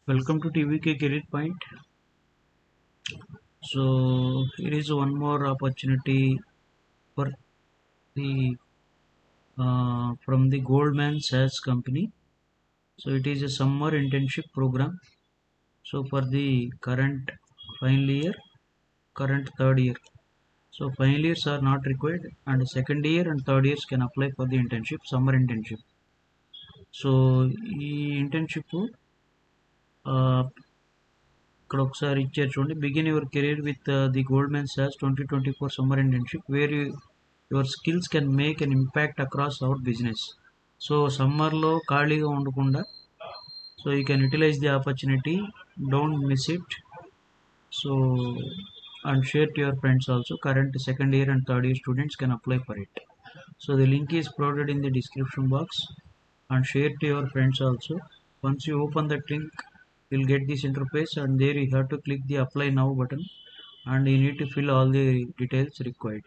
Welcome to TVK Career Point. So here is one more opportunity for the from the Goldman Sachs company. So it is a summer internship program. So for the current final year, current third year. So final years are not required, and second year and third years can apply for the internship, summer internship. So ఈ internship ఇక్కడ ఒకసారి ఇచ్చారు చూడండి. Begin your career with the Goldman సాక్స్ 2024 summer internship where your skills can make an impact across our business. So సమ్మర్లో ఖాళీగా ఉండకుండా so you can utilize the opportunity, don't miss it. So and share to your friends also. Current second year and third year students can apply for it. So the link is provided in the description box and share to your friends also. Once you open that link, you'll get this interface, and there you have to click the apply now button, and you need to fill all the details required.